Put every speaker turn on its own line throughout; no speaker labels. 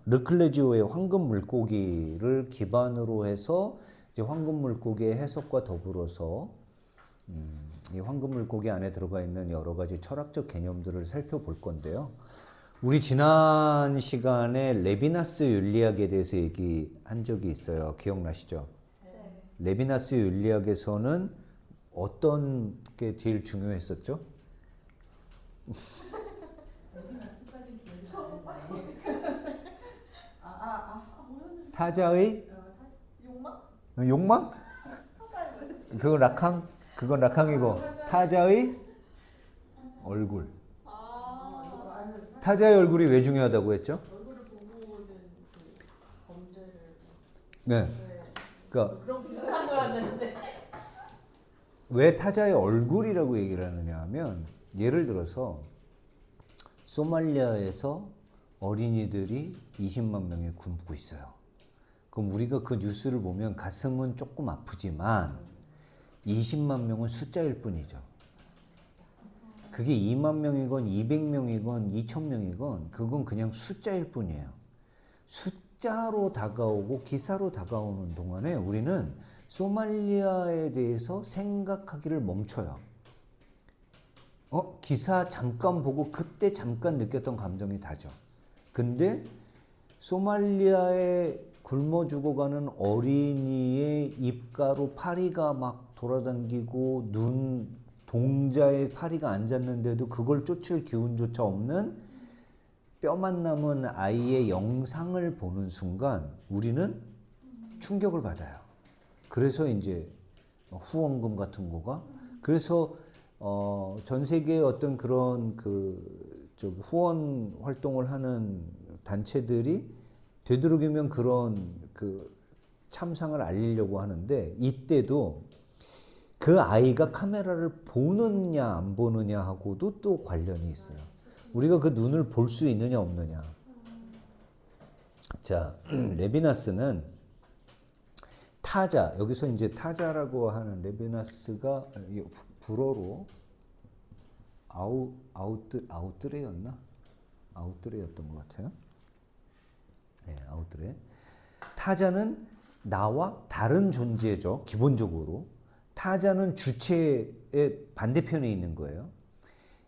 르클레지오의 황금 물고기를 기반으로 해서 이제 황금 물고기의 해석과 더불어서 이 황금 물고기 안에 들어가 있는 여러 가지 철학적 개념들을 살펴볼 건데요. 우리 지난 시간에 레비나스 윤리학에 대해서 얘기한 적이 있어요. 기억나시죠?
네.
레비나스 윤리학에서는 어떤 게 제일 중요했었죠? 타자의
욕망?
욕망? 그건 락항? 그건 락항이고 타자의 얼굴. 타자의 얼굴이 왜 중요하다고 했죠?
얼굴을 보고는 그 범죄를
네. 그러니까
그런 비슷한 거였는데.
왜 타자의 얼굴이라고 얘기를 하느냐 하면 예를 들어서 소말리아에서 어린이들이 20만 명이 굶고 있어요. 그럼 우리가 그 뉴스를 보면 가슴은 조금 아프지만 20만 명은 숫자일 뿐이죠. 그게 2만 명이건 200명이건 2,000명이건 그건 그냥 숫자일 뿐이에요. 숫자로 다가오고 기사로 다가오는 동안에 우리는 소말리아에 대해서 생각하기를 멈춰요. 기사 잠깐 보고 그때 잠깐 느꼈던 감정이 다죠. 근데 소말리아에 굶어 죽어가는 어린이의 입가로 파리가 막 돌아다니고 눈 동자에 파리가 앉았는데도 그걸 쫓을 기운조차 없는 뼈만 남은 아이의 영상을 보는 순간 우리는 충격을 받아요. 그래서 이제 후원금 같은 거가 그래서 전 세계의 어떤 그런 후원 활동을 하는 단체들이 되도록이면 그런 참상을 알리려고 하는데 이때도 그 아이가 카메라를 보느냐 안 보느냐 하고도 또 관련이 있어요. 우리가 그 눈을 볼 수 있느냐 없느냐. 자, 레비나스는 타자, 여기서 이제 타자라고 하는 레비나스가 불어로 아우트레였나? 아우트레였던 것 같아요. 네, 아우트레. 타자는 나와 다른 존재죠. 기본적으로. 타자는 주체의 반대편에 있는 거예요.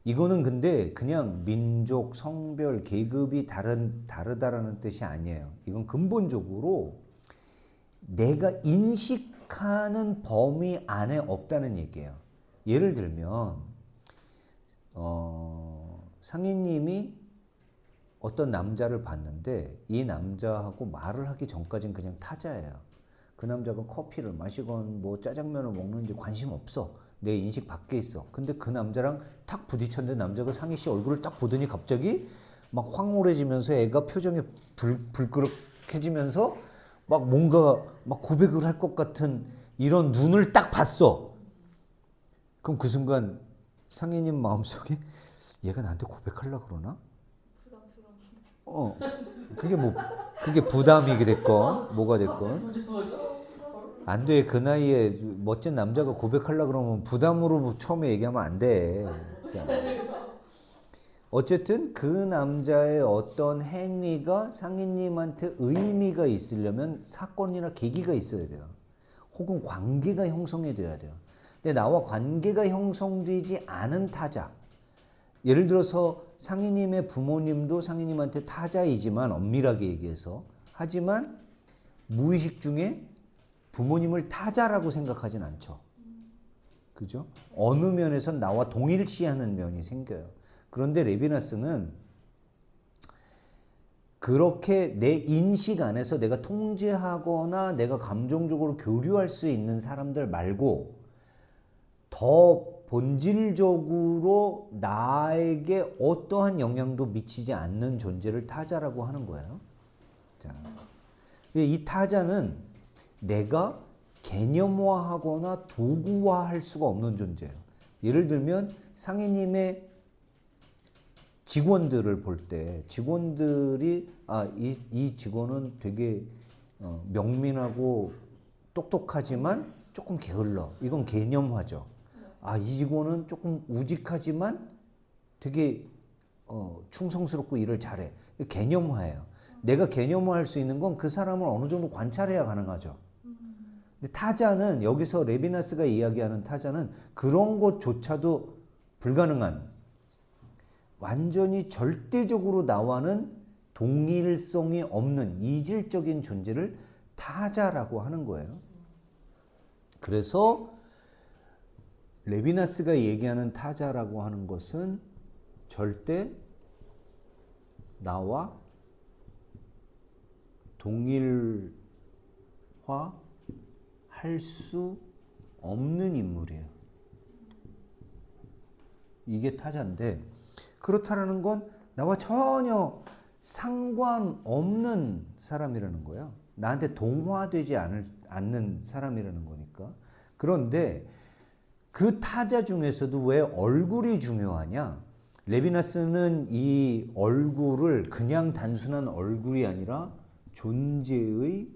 이거는 근데 그냥 민족, 성별, 계급이 다르다라는 뜻이 아니에요. 이건 근본적으로 내가 인식하는 범위 안에 없다는 얘기예요. 예를 들면 상인님이 어떤 남자를 봤는데 이 남자하고 말을 하기 전까지는 그냥 타자예요. 그 남자가 커피를 마시건 뭐 짜장면을 먹는지 관심 없어. 내 인식 밖에 있어. 근데 그 남자랑 탁 부딪혔는데 남자가 상희 씨 얼굴을 딱 보더니 갑자기 막 황홀해지면서 애가 표정이 불끄럭해지면서 막 뭔가 막 고백을 할 것 같은 이런 눈을 딱 봤어. 그럼 그 순간 상희님 마음속에 얘가 나한테 고백하려고 그러나? 그게 부담이 됐건 뭐가 됐건 안 돼. 그 나이에 멋진 남자가 고백하려고 그러면 부담으로 처음에 얘기하면 안 돼. 어쨌든 그 남자의 어떤 행위가 상인님한테 의미가 있으려면 사건이나 계기가 있어야 돼요. 혹은 관계가 형성이 돼야 돼요. 근데 나와 관계가 형성되지 않은 타자. 예를 들어서 상인님의 부모님도 상인님한테 타자이지만 엄밀하게 얘기해서 하지만 무의식 중에 부모님을 타자라고 생각하진 않죠. 그죠? 어느 면에선 나와 동일시하는 면이 생겨요. 그런데 레비나스는 그렇게 내 인식 안에서 내가 통제하거나 내가 감정적으로 교류할 수 있는 사람들 말고 더 본질적으로 나에게 어떠한 영향도 미치지 않는 존재를 타자라고 하는 거예요. 자, 이 타자는 내가 개념화하거나 도구화할 수가 없는 존재예요. 예를 들면 상희님의 직원들을 볼 때 직원들이 이 직원은 되게 명민하고 똑똑하지만 조금 게을러. 이건 개념화죠. 이 직원은 조금 우직하지만 되게 충성스럽고 일을 잘해. 개념화예요. 내가 개념화할 수 있는 건 그 사람을 어느 정도 관찰해야 가능하죠. 근데 타자는 여기서 레비나스가 이야기하는 타자는 그런 것조차도 불가능한 완전히 절대적으로 나와는 동일성이 없는 이질적인 존재를 타자라고 하는 거예요. 그래서 레비나스가 얘기하는 타자라고 하는 것은 절대 나와 동일화 할 수 없는 인물이에요. 이게 타자인데 그렇다라는 건 나와 전혀 상관없는 사람이라는 거예요. 나한테 동화되지 않는 사람이라는 거니까. 그런데 그 타자 중에서도 왜 얼굴이 중요하냐? 레비나스는 이 얼굴을 그냥 단순한 얼굴이 아니라 존재의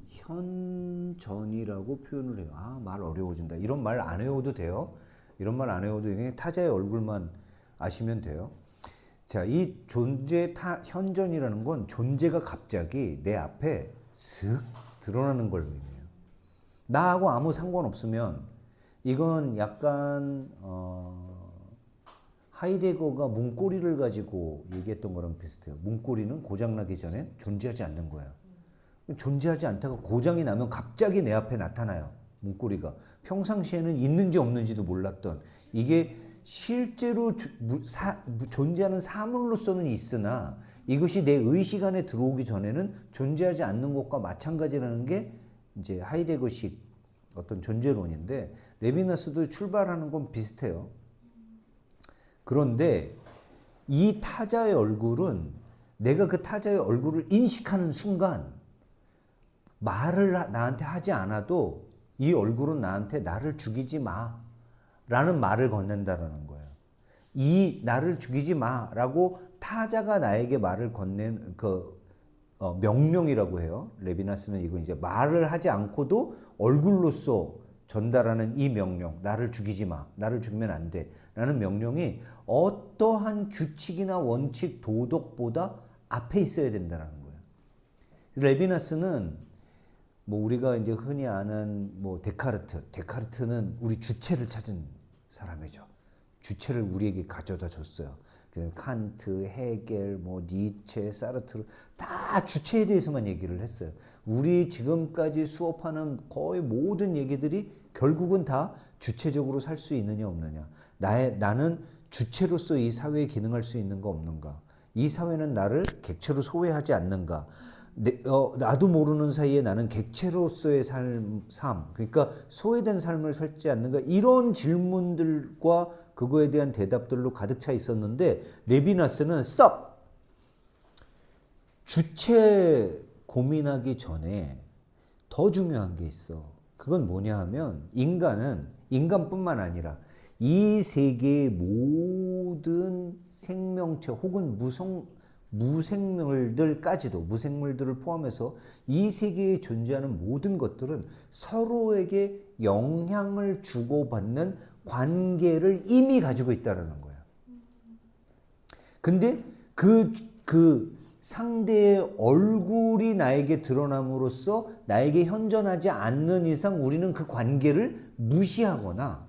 현전이라고 표현을 해요. 아, 말 어려워진다. 이런 말 안 외워도 돼요. 이런 말 안 외워도 그냥 타자의 얼굴만 아시면 돼요. 자, 이 존재 현전이라는 건 존재가 갑자기 내 앞에 슥 드러나는 걸 의미해요. 나하고 아무 상관없으면 이건 약간 하이데거가 문고리를 가지고 얘기했던 거랑 비슷해요. 문고리는 고장나기 전에 존재하지 않는 거예요. 존재하지 않다가 고장이 나면 갑자기 내 앞에 나타나요. 문고리가. 평상시에는 있는지 없는지도 몰랐던 이게 실제로 존재하는 사물로서는 있으나 이것이 내 의식 안에 들어오기 전에는 존재하지 않는 것과 마찬가지라는 게 이제 하이데거식 어떤 존재론인데 레비나스도 출발하는 건 비슷해요. 그런데 이 타자의 얼굴은 내가 그 타자의 얼굴을 인식하는 순간 말을 나한테 하지 않아도 이 얼굴은 나한테 나를 죽이지 마 라는 말을 건넨다라는 거예요. 이 나를 죽이지 마 라고 타자가 나에게 말을 건넨 명령이라고 해요. 레비나스는 이거 이제 말을 하지 않고도 얼굴로서 전달하는 이 명령, 나를 죽이지 마, 나를 죽이면 안 돼 라는 명령이 어떠한 규칙이나 원칙, 도덕보다 앞에 있어야 된다는 거예요. 레비나스는 뭐 우리가 이제 흔히 아는 뭐 데카르트는 우리 주체를 찾은 사람이죠. 주체를 우리에게 가져다 줬어요. 칸트, 헤겔, 뭐 니체, 사르트르 다 주체에 대해서만 얘기를 했어요. 우리 지금까지 수업하는 거의 모든 얘기들이 결국은 다 주체적으로 살 수 있느냐 없느냐. 나는 주체로서 이 사회에 기능할 수 있는가 없는가. 이 사회는 나를 객체로 소외하지 않는가. 나도 모르는 사이에 나는 객체로서의 삶, 그러니까 소외된 삶을 살지 않는가. 이런 질문들과 그거에 대한 대답들로 가득 차 있었는데 레비나스는 스톱! 주체 고민하기 전에 더 중요한 게 있어. 그건 뭐냐 하면 인간뿐만 아니라 이 세계의 모든 생명체 혹은 무생물들을 포함해서 이 세계에 존재하는 모든 것들은 서로에게 영향을 주고받는 관계를 이미 가지고 있다는 거예요. 근데 그 상대의 얼굴이 나에게 드러남으로써 나에게 현존하지 않는 이상 우리는 그 관계를 무시하거나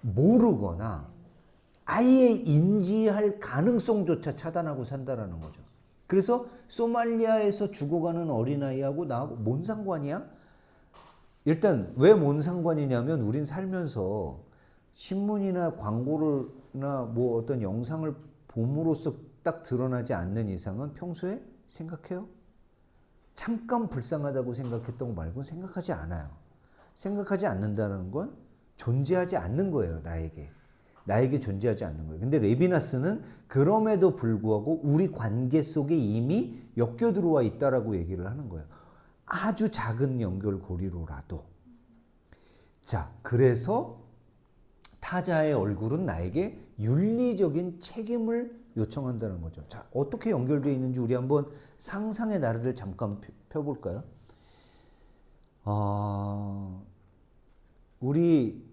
모르거나 아예 인지할 가능성조차 차단하고 산다라는 거죠. 그래서 소말리아에서 죽어가는 어린아이하고 나하고 뭔 상관이야? 일단 왜 뭔 상관이냐면 우린 살면서 신문이나 광고나 뭐 어떤 영상을 봄으로써 딱 드러나지 않는 이상은 평소에 생각해요? 잠깐 불쌍하다고 생각했던 거 말고 생각하지 않아요. 생각하지 않는다는 건 존재하지 않는 거예요, 나에게 존재하지 않는 거예요. 근데 레비나스는 그럼에도 불구하고 우리 관계 속에 이미 엮여 들어와 있다라고 얘기를 하는 거예요. 아주 작은 연결고리로라도. 자, 그래서 타자의 얼굴은 나에게 윤리적인 책임을 요청한다는 거죠. 자, 어떻게 연결되어 있는지 우리 한번 상상의 나래를 잠깐 펴볼까요? 우리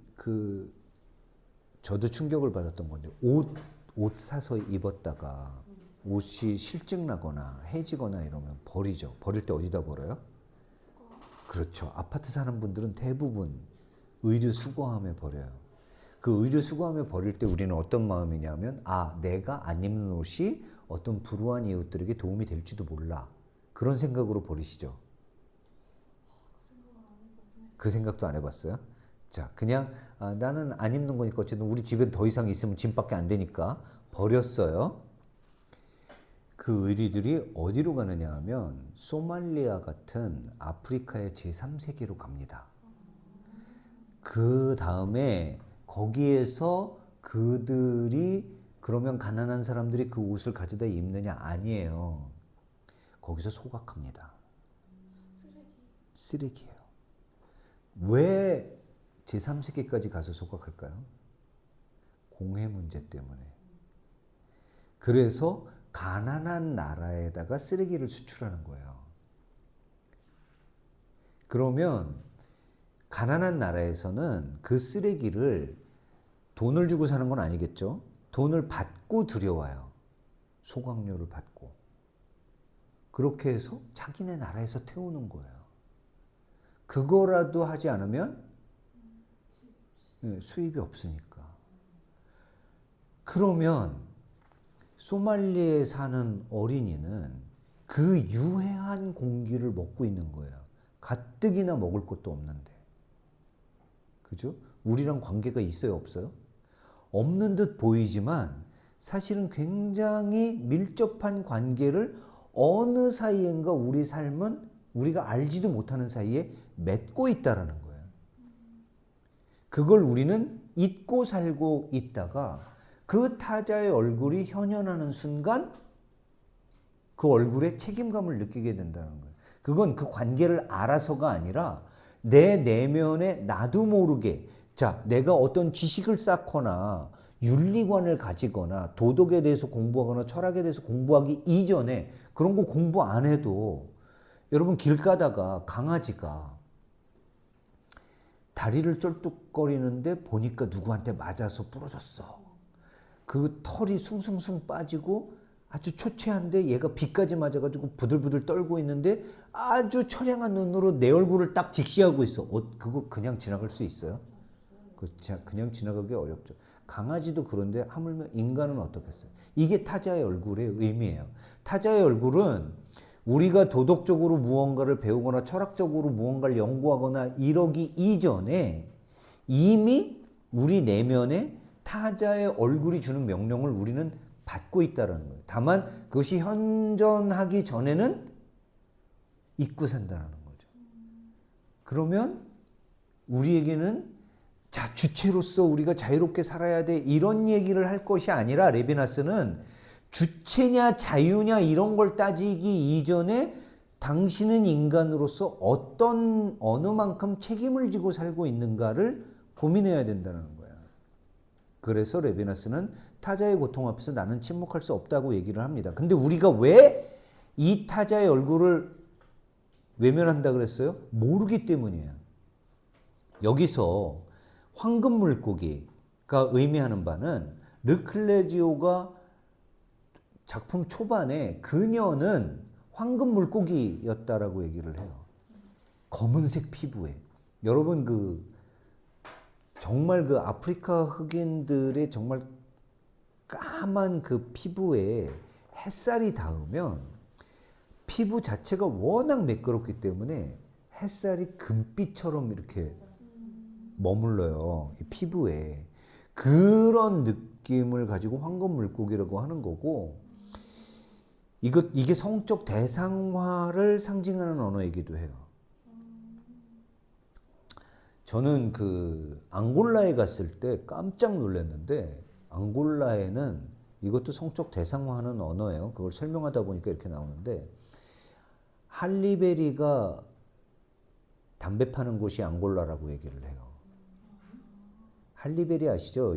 저도 충격을 받았던 건데 옷 사서 입었다가 옷이 실증 나거나 해지거나 이러면 버리죠. 버릴 때 어디다 버려요? 그렇죠. 아파트 사는 분들은 대부분 의류 수거함에 버려요. 그 의류 수거함에 버릴 때 우리는 어떤 마음이냐면, 아, 내가 안 입는 옷이 어떤 불우한 이웃들에게 도움이 될지도 몰라. 그런 생각으로 버리시죠. 그 생각도 안 해봤어요? 자, 그냥 나는 안 입는 거니까 어쨌든 우리 집에 더 이상 있으면 짐밖에 안 되니까 버렸어요. 그 의류들이 어디로 가느냐 하면 소말리아 같은 아프리카의 제3세계로 갑니다. 그 다음에 거기에서 그들이 그러면 가난한 사람들이 그 옷을 가져다 입느냐? 아니에요. 거기서 소각합니다. 쓰레기예요. 왜 제3세계까지 가서 소각할까요? 공해 문제 때문에. 그래서 가난한 나라에다가 쓰레기를 수출하는 거예요. 그러면 가난한 나라에서는 그 쓰레기를 돈을 주고 사는 건 아니겠죠? 돈을 받고 들여와요. 소각료를 받고. 그렇게 해서 자기네 나라에서 태우는 거예요. 그거라도 하지 않으면 수입이 없으니까. 그러면 소말리에 사는 어린이는 그 유해한 공기를 먹고 있는 거예요. 가뜩이나 먹을 것도 없는데. 그죠? 우리랑 관계가 있어요, 없어요? 없는 듯 보이지만 사실은 굉장히 밀접한 관계를 어느 사이인가 우리 삶은 우리가 알지도 못하는 사이에 맺고 있다라는 거예요. 그걸 우리는 잊고 살고 있다가 그 타자의 얼굴이 현현하는 순간 그 얼굴에 책임감을 느끼게 된다는 거예요. 그건 그 관계를 알아서가 아니라 내 내면에 나도 모르게, 자, 내가 어떤 지식을 쌓거나 윤리관을 가지거나 도덕에 대해서 공부하거나 철학에 대해서 공부하기 이전에 그런 거 공부 안 해도 여러분 길 가다가 강아지가 다리를 쩔뚝거리는데 보니까 누구한테 맞아서 부러졌어. 그 털이 숭숭숭 빠지고 아주 초췌한데 얘가 비까지 맞아가지고 부들부들 떨고 있는데 아주 처량한 눈으로 내 얼굴을 딱 직시하고 있어. 그거 그냥 지나갈 수 있어요? 그냥 지나가기 어렵죠. 강아지도 그런데 하물며 인간은 어떻겠어요? 이게 타자의 얼굴의 의미예요. 타자의 얼굴은 우리가 도덕적으로 무언가를 배우거나 철학적으로 무언가를 연구하거나 이러기 이전에 이미 우리 내면에 타자의 얼굴이 주는 명령을 우리는 받고 있다는 거예요. 다만 그것이 현존하기 전에는 잊고 산다는 거죠. 그러면 우리에게는 자, 주체로서 우리가 자유롭게 살아야 돼 이런 얘기를 할 것이 아니라 레비나스는 주체냐 자유냐 이런 걸 따지기 이전에 당신은 인간으로서 어느 만큼 책임을 지고 살고 있는가를 고민해야 된다는 거야. 그래서 레비나스는 타자의 고통 앞에서 나는 침묵할 수 없다고 얘기를 합니다. 근데 우리가 왜 이 타자의 얼굴을 외면한다 그랬어요? 모르기 때문이에요. 여기서 황금 물고기가 의미하는 바는 르클레지오가 작품 초반에 그녀는 황금 물고기였다라고 얘기를 해요. 검은색 피부에. 여러분 정말 그 아프리카 흑인들의 정말 까만 그 피부에 햇살이 닿으면 피부 자체가 워낙 매끄럽기 때문에 햇살이 금빛처럼 이렇게 머물러요. 이 피부에. 그런 느낌을 가지고 황금 물고기라고 하는 거고, 이게 성적 대상화를 상징하는 언어이기도 해요. 저는 앙골라에 갔을 때 깜짝 놀랐는데, 앙골라에는 이것도 성적 대상화하는 언어예요. 그걸 설명하다 보니까 이렇게 나오는데, 할리베리가 담배 파는 곳이 앙골라라고 얘기를 해요. 할리베리 아시죠?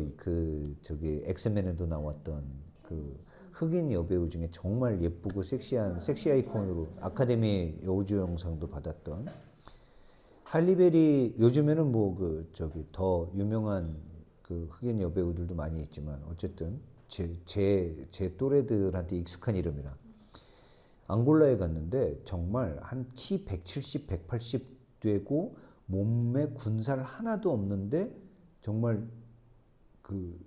엑스맨에도 나왔던 그 흑인 여배우 중에 정말 예쁘고 섹시한 섹시 아이콘으로 아카데미 여우주연상도 받았던 할리베리. 요즘에는 더 유명한 그 흑인 여배우들도 많이 있지만 어쨌든 제 또래들한테 익숙한 이름이라. 앙골라에 갔는데 정말 한 키 170, 180 되고 몸에 군살 하나도 없는데 정말 그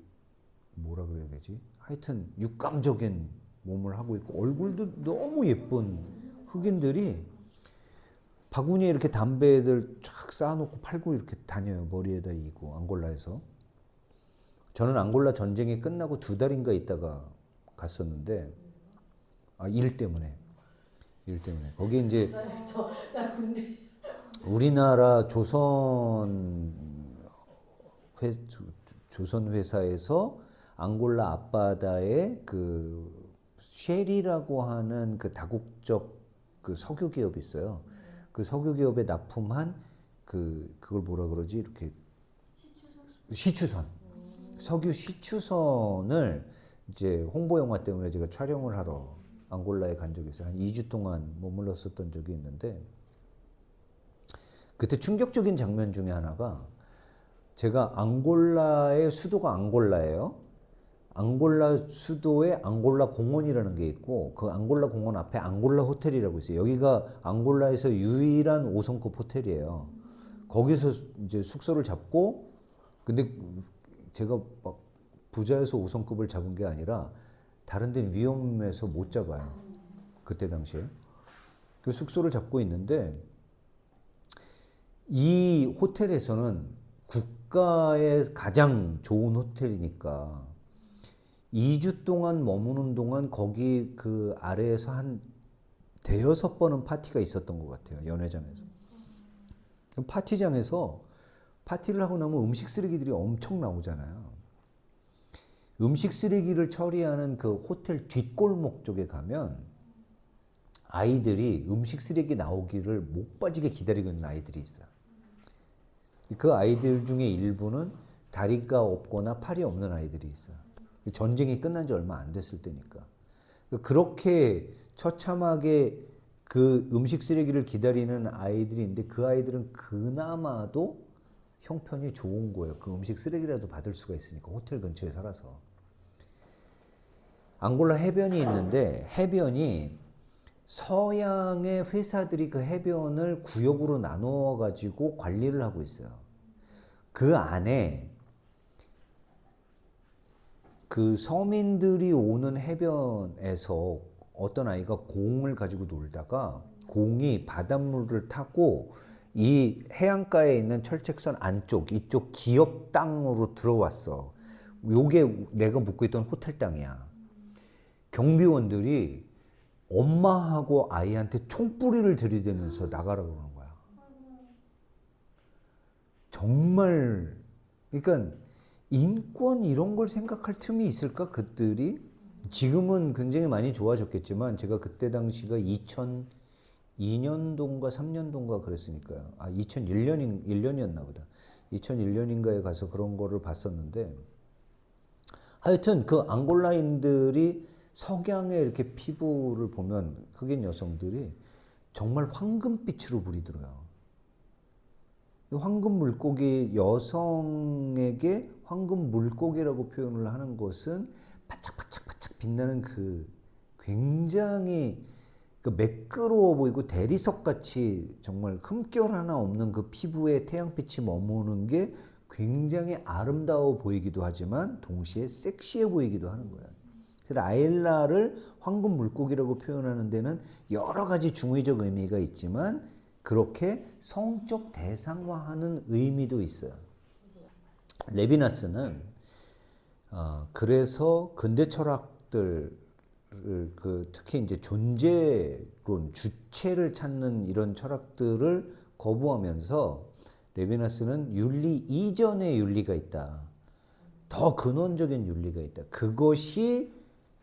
뭐라 그래야 되지? 하여튼 육감적인 몸을 하고 있고 얼굴도 너무 예쁜 흑인들이 바구니에 이렇게 담배들 쫙 쌓아놓고 팔고 이렇게 다녀요. 머리에다 이고 앙골라에서. 저는 앙골라 전쟁이 끝나고 2달인가 있다가 갔었는데 일 때문에 거기 이제
나 군대.
우리나라 조선 회사에서 앙골라 앞바다에 그 쉘이라고 하는 그 다국적 그 석유 기업이 있어요. 그 석유 기업에 납품한 그걸 뭐라 그러지? 이렇게 시추선. 석유 시추선을 이제 홍보 영화 때문에 제가 촬영을 하러 앙골라에 간 적이 있어요. 한 2주 동안 머물렀었던 적이 있는데 그때 충격적인 장면 중에 하나가 제가 앙골라의 수도가 앙골라예요. 앙골라 수도에 앙골라 공원이라는 게 있고 그 앙골라 공원 앞에 앙골라 호텔이라고 있어요. 여기가 앙골라에서 유일한 5성급 호텔이에요. 거기서 이제 숙소를 잡고 근데 제가 막 부자여서 5성급을 잡은 게 아니라 다른 데는 위험해서 못 잡아요. 그때 당시에. 그 숙소를 잡고 있는데 이 호텔에서는 국가의 가장 좋은 호텔이니까 2주 동안 머무는 동안 거기 그 아래에서 한 대여섯 번은 파티가 있었던 것 같아요. 연회장에서. 파티장에서 파티를 하고 나면 음식 쓰레기들이 엄청 나오잖아요. 음식 쓰레기를 처리하는 그 호텔 뒷골목 쪽에 가면 아이들이 음식 쓰레기 나오기를 못 빠지게 기다리고 있는 아이들이 있어요. 그 아이들 중에 일부는 다리가 없거나 팔이 없는 아이들이 있어요. 전쟁이 끝난 지 얼마 안 됐을 때니까. 그렇게 처참하게 그 음식 쓰레기를 기다리는 아이들이 있는데 그 아이들은 그나마도 형편이 좋은 거예요. 그 음식 쓰레기라도 받을 수가 있으니까 호텔 근처에 살아서. 앙골라 해변이 있는데 해변이 서양의 회사들이 그 해변을 구역으로 나누어 가지고 관리를 하고 있어요. 그 안에 그 서민들이 오는 해변에서 어떤 아이가 공을 가지고 놀다가 공이 바닷물을 타고 이 해안가에 있는 철책선 안쪽 이쪽 기업 땅으로 들어왔어. 요게 내가 묵고 있던 호텔 땅이야. 경비원들이 엄마하고 아이한테 총뿌리를 들이대면서 나가라고 그러는 거야. 정말 그러니까 인권 이런 걸 생각할 틈이 있을까 그들이? 지금은 굉장히 많이 좋아졌겠지만 제가 그때 당시가 2002년도인가 3년도인가 그랬으니까요. 2001년이었나 보다. 2001년인가에 가서 그런 거를 봤었는데 하여튼 그 앙골라인들이 석양의 이렇게 피부를 보면 흑인 여성들이 정말 황금빛으로 불이 들어요. 황금 물고기 여성에게 황금 물고기라고 표현을 하는 것은 바짝바짝바짝 빛나는 그 굉장히 그 매끄러워 보이고 대리석같이 정말 흠결 하나 없는 그 피부에 태양빛이 머무는 게 굉장히 아름다워 보이기도 하지만 동시에 섹시해 보이기도 하는 거예요. 그래서 아일라를 황금 물고기라고 표현하는 데는 여러 가지 중의적 의미가 있지만 그렇게 성적 대상화하는 의미도 있어요. 레비나스는 그래서 근대 철학들 특히 이제 존재론, 주체를 찾는 이런 철학들을 거부하면서 레비나스는 윤리 이전의 윤리가 있다. 더 근원적인 윤리가 있다. 그것이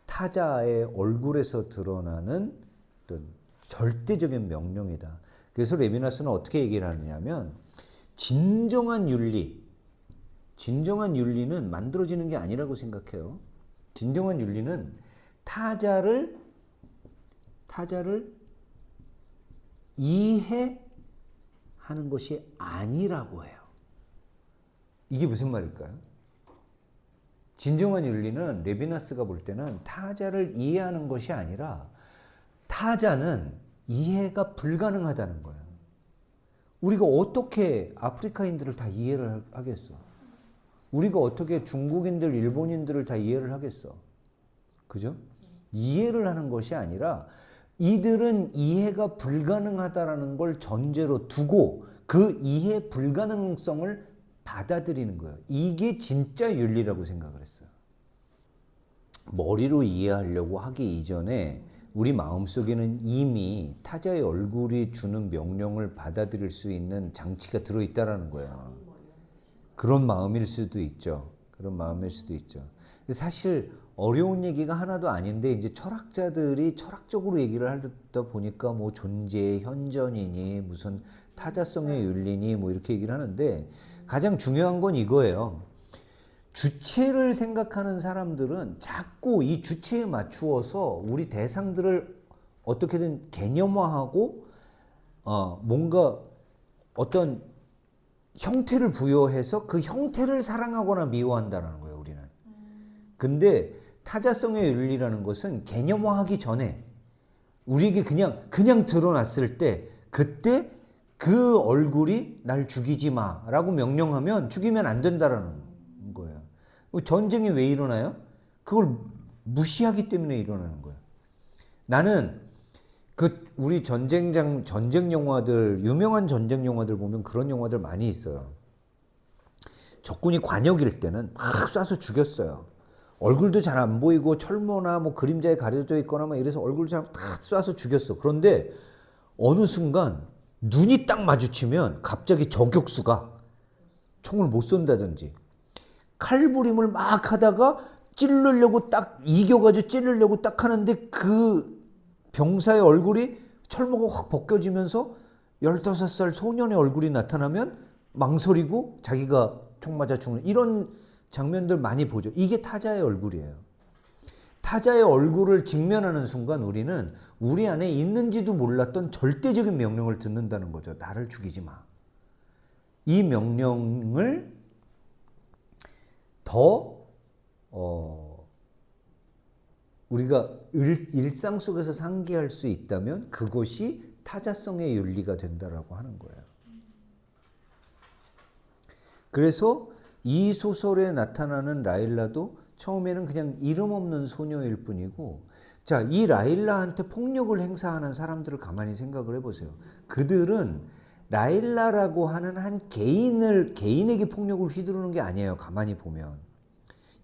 타자의 얼굴에서 드러나는 어떤 절대적인 명령이다. 그래서 레비나스는 어떻게 얘기를 하느냐면 진정한 윤리는 만들어지는 게 아니라고 생각해요. 진정한 윤리는 타자를 이해하는 것이 아니라고 해요. 이게 무슨 말일까요? 진정한 윤리는 레비나스가 볼 때는 타자를 이해하는 것이 아니라 타자는 이해가 불가능하다는 거예요. 우리가 어떻게 아프리카인들을 다 이해를 하겠어? 우리가 어떻게 중국인들, 일본인들을 다 이해를 하겠어? 그죠? 이해를 하는 것이 아니라 이들은 이해가 불가능하다라는 걸 전제로 두고 그 이해 불가능성을 받아들이는 거예요. 이게 진짜 윤리라고 생각을 했어요. 머리로 이해하려고 하기 이전에 우리 마음속에는 이미 타자의 얼굴이 주는 명령을 받아들일 수 있는 장치가 들어있다라는 거예요. 그런 마음일 수도 있죠. 그런 마음일 수도 있죠. 사실 어려운 얘기가 하나도 아닌데 이제 철학자들이 철학적으로 얘기를 하다 보니까 뭐 존재, 현전이니 무슨 타자성의 윤리니 뭐 이렇게 얘기를 하는데 가장 중요한 건 이거예요. 주체를 생각하는 사람들은 자꾸 이 주체에 맞추어서 우리 대상들을 어떻게든 개념화하고 뭔가 어떤 형태를 부여해서 그 형태를 사랑하거나 미워한다는 거예요, 우리는. 근데 타자성의 윤리라는 것은 개념화하기 전에 우리에게 그냥 드러났을 때 그때 그 얼굴이 날 죽이지 마라고 명령하면 죽이면 안 된다라는 거예요. 전쟁이 왜 일어나요? 그걸 무시하기 때문에 일어나는 거예요. 나는 우리 전쟁 영화들, 유명한 전쟁 영화들 보면 그런 영화들 많이 있어요. 적군이 관역일 때는 막 쏴서 죽였어요. 얼굴도 잘 안 보이고 철모나 뭐 그림자에 가려져 있거나 막 이래서 얼굴 잘 다 쏴서 죽였어. 그런데 어느 순간 눈이 딱 마주치면 갑자기 저격수가 총을 못 쏜다든지 칼부림을 막 하다가 찌르려고 딱 이겨가지고 찌르려고 딱 하는데 그 병사의 얼굴이 철모가 확 벗겨지면서 15살 소년의 얼굴이 나타나면 망설이고 자기가 총 맞아 죽는 이런 장면들 많이 보죠. 이게 타자의 얼굴이에요. 타자의 얼굴을 직면하는 순간 우리는 우리 안에 있는지도 몰랐던 절대적인 명령을 듣는다는 거죠. 나를 죽이지 마. 이 명령을 더 우리가 일상 속에서 상기할 수 있다면 그것이 타자성의 윤리가 된다라고 하는 거예요. 그래서 이 소설에 나타나는 라일라도 처음에는 그냥 이름 없는 소녀일 뿐이고, 자, 이 라일라한테 폭력을 행사하는 사람들을 가만히 생각을 해보세요. 그들은 라일라라고 하는 한 개인에게 폭력을 휘두르는 게 아니에요. 가만히 보면.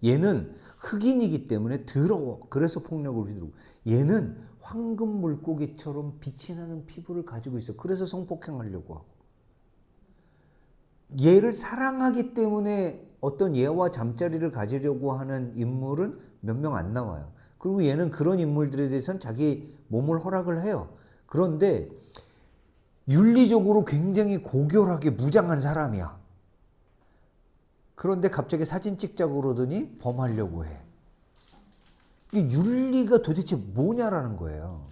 얘는 흑인이기 때문에 더러워. 그래서 폭력을 휘두르고. 얘는 황금 물고기처럼 빛이 나는 피부를 가지고 있어. 그래서 성폭행하려고 하고. 얘를 사랑하기 때문에 어떤 얘와 잠자리를 가지려고 하는 인물은 몇 명 안 나와요. 그리고 얘는 그런 인물들에 대해서는 자기 몸을 허락을 해요. 그런데 윤리적으로 굉장히 고결하게 무장한 사람이야. 그런데 갑자기 사진 찍자고 그러더니 범하려고 해. 이게 윤리가 도대체 뭐냐라는 거예요.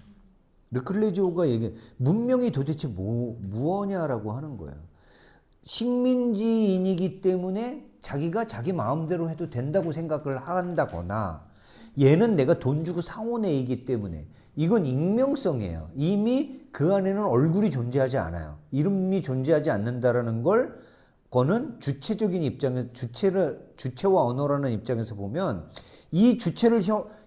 르클레지오가 얘기해 문명이 도대체 무엇냐라고 하는 거예요. 식민지인이기 때문에 자기가 자기 마음대로 해도 된다고 생각을 한다거나, 얘는 내가 돈 주고 사온 애이기 때문에, 이건 익명성이에요. 이미 그 안에는 얼굴이 존재하지 않아요. 이름이 존재하지 않는다라는 거는 주체적인 입장에서 주체와 언어라는 입장에서 보면 이 주체를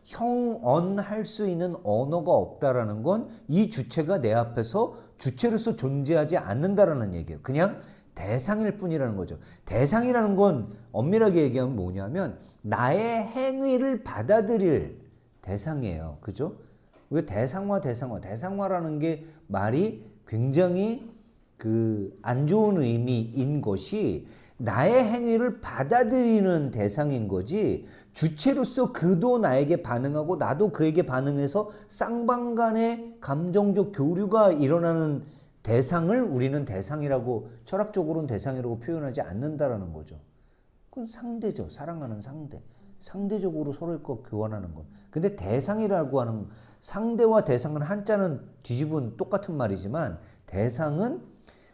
형언할 수 있는 언어가 없다라는 건 이 주체가 내 앞에서 주체로서 존재하지 않는다라는 얘기예요. 그냥 대상일 뿐이라는 거죠. 대상이라는 건 엄밀하게 얘기하면 뭐냐면 나의 행위를 받아들일 대상이에요. 그죠? 왜 대상화라는 게 말이 굉장히 안 좋은 의미인 것이 나의 행위를 받아들이는 대상인 거지, 주체로서 그도 나에게 반응하고 나도 그에게 반응해서 쌍방간의 감정적 교류가 일어나는 대상을 우리는 대상이라고, 철학적으로는 대상이라고 표현하지 않는다라는 거죠. 그건 상대죠. 사랑하는 상대. 상대적으로 서로의 것 교환하는 것. 근데 대상이라고 하는, 상대와 대상은 한자는 뒤집은 똑같은 말이지만 대상은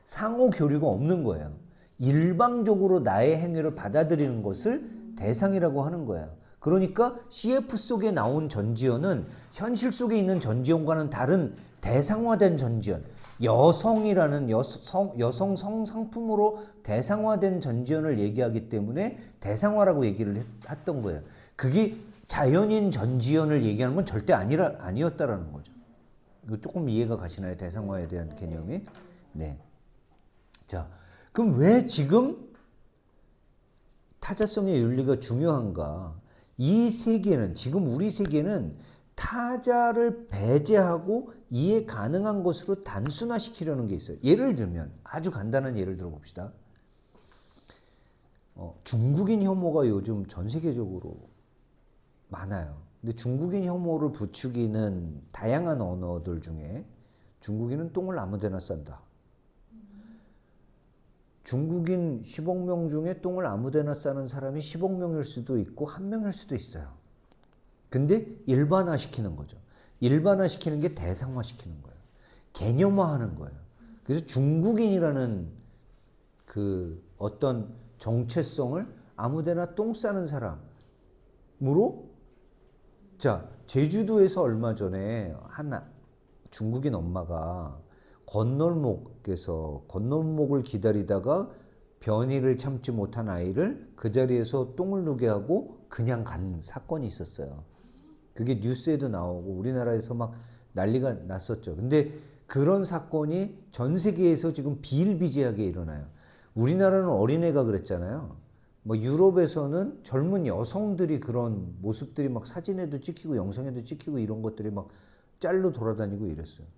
상호 교류가 없는 거예요. 일방적으로 나의 행위를 받아들이는 것을 대상이라고 하는 거예요. 그러니까 CF 속에 나온 전지현은 현실 속에 있는 전지현과는 다른 대상화된 전지현, 여성이라는 여성 성상품으로 대상화된 전지현을 얘기하기 때문에 대상화라고 얘기를 했던 거예요. 그게 자연인 전지현을 얘기하는 건 절대 아니었다라는 거죠. 이거 조금 이해가 가시나요? 대상화에 대한 개념이? 네. 자, 그럼 왜 지금 타자성의 윤리가 중요한가? 이 세계는, 지금 우리 세계는 타자를 배제하고 이해 가능한 것으로 단순화시키려는 게 있어요. 예를 들면, 아주 간단한 예를 들어봅시다. 중국인 혐오가 요즘 전 세계적으로 많아요. 근데 중국인 혐오를 부추기는 다양한 언어들 중에 중국인은 똥을 아무데나 싼다. 중국인 10억 명 중에 똥을 아무데나 싸는 사람이 10억 명일 수도 있고 1명일 수도 있어요. 근데 일반화시키는 거죠. 일반화시키는 게 대상화시키는 거예요. 개념화하는 거예요. 그래서 중국인이라는 그 어떤 정체성을 아무데나 똥 싸는 사람으로, 자, 제주도에서 얼마 전에 한 중국인 엄마가 건널목을 기다리다가 변이를 참지 못한 아이를 그 자리에서 똥을 누게 하고 그냥 간 사건이 있었어요. 그게 뉴스에도 나오고 우리나라에서 막 난리가 났었죠. 근데 그런 사건이 전 세계에서 지금 비일비재하게 일어나요. 우리나라는 어린애가 그랬잖아요. 뭐 유럽에서는 젊은 여성들이 그런 모습들이 막 사진에도 찍히고 영상에도 찍히고 이런 것들이 막 짤로 돌아다니고 이랬어요.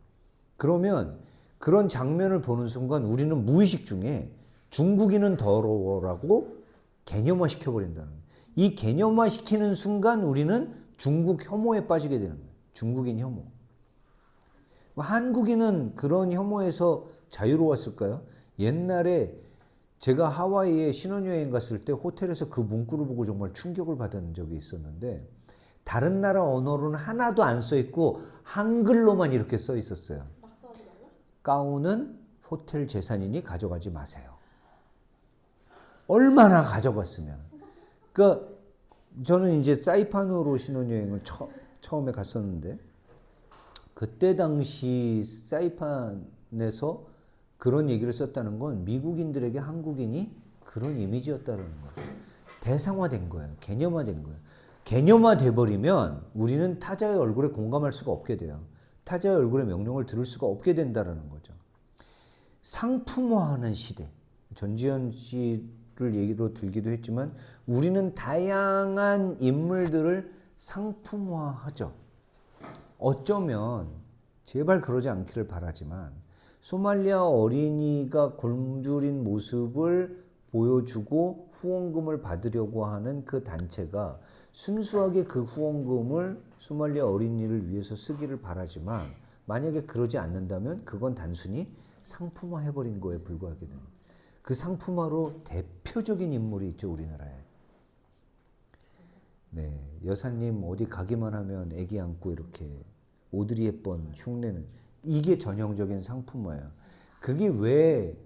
그러면 그런 장면을 보는 순간 우리는 무의식 중에 중국인은 더러워라고 개념화 시켜버린다는 거예요. 이 개념화 시키는 순간 우리는 중국 혐오에 빠지게 되는 거예요. 중국인 혐오. 한국인은 그런 혐오에서 자유로웠을까요? 옛날에 제가 하와이에 신혼여행 갔을 때 호텔에서 그 문구를 보고 정말 충격을 받은 적이 있었는데, 다른 나라 언어로는 하나도 안 써 있고 한글로만 이렇게 써 있었어요.
낙서하지 말라?
가운은 호텔 재산이니 가져가지 마세요. 얼마나 가져갔으면. 그러니까 저는 이제 사이판으로 신혼여행을 처음에 갔었는데, 그때 당시 사이판에서 그런 얘기를 썼다는 건 미국인들에게 한국인이 그런 이미지였다는 거예요. 대상화된 거예요. 개념화된 거예요. 개념화돼 버리면 우리는 타자의 얼굴에 공감할 수가 없게 돼요. 타자의 얼굴의 명령을 들을 수가 없게 된다는 거죠. 상품화하는 시대. 전지현 씨를 얘기로 들기도 했지만 우리는 다양한 인물들을 상품화하죠. 어쩌면 제발 그러지 않기를 바라지만 소말리아 어린이가 굶주린 모습을 보여주고 후원금을 받으려고 하는 그 단체가 순수하게 그 후원금을 소말리아 어린이를 위해서 쓰기를 바라지만, 만약에 그러지 않는다면 그건 단순히 상품화해버린 거에 불과하게 됩니다. 그 상품화로 대표적인 인물이 있죠, 우리나라에. 네, 여사님 어디 가기만 하면 애기 안고 이렇게 오드리 헵번 흉내는, 이게 전형적인 상품화예요. 그게 왜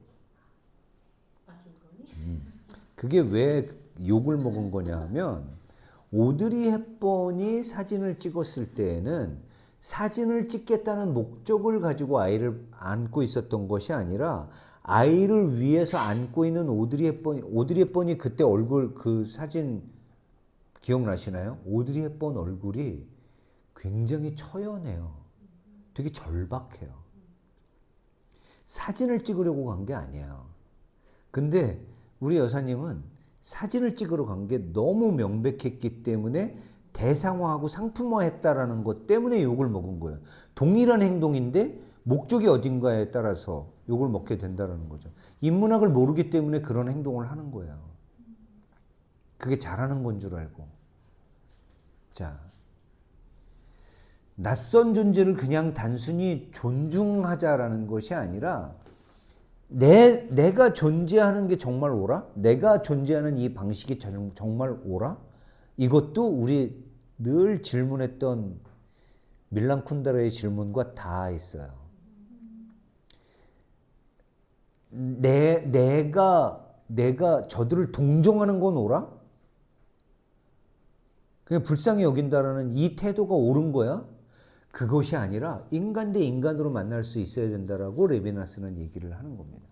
그게 왜 욕을 먹은 거냐 하면, 오드리 헵번이 사진을 찍었을 때에는 사진을 찍겠다는 목적을 가지고 아이를 안고 있었던 것이 아니라 아이를 위해서 안고 있는 오드리 헵번이 그때 얼굴, 그 사진 기억나시나요? 오드리 헵번 얼굴이 굉장히 처연해요. 되게 절박해요. 사진을 찍으려고 간 게 아니에요. 근데 우리 여사님은 사진을 찍으러 간 게 너무 명백했기 때문에 대상화하고 상품화했다라는 것 때문에 욕을 먹은 거예요. 동일한 행동인데 목적이 어딘가에 따라서 욕을 먹게 된다는 거죠. 인문학을 모르기 때문에 그런 행동을 하는 거예요. 그게 잘하는 건 줄 알고. 자, 낯선 존재를 그냥 단순히 존중하자라는 것이 아니라 내가 존재하는 게 정말 옳아? 내가 존재하는 이 방식이 정말 옳아? 이것도 우리 늘 질문했던 밀란 쿤데라의 질문과 다 있어요. 내가 저들을 동정하는 건 옳아? 그냥 불쌍히 여긴다라는 이 태도가 옳은 거야? 그것이 아니라 인간 대 인간으로 만날 수 있어야 된다라고 레비나스는 얘기를 하는 겁니다.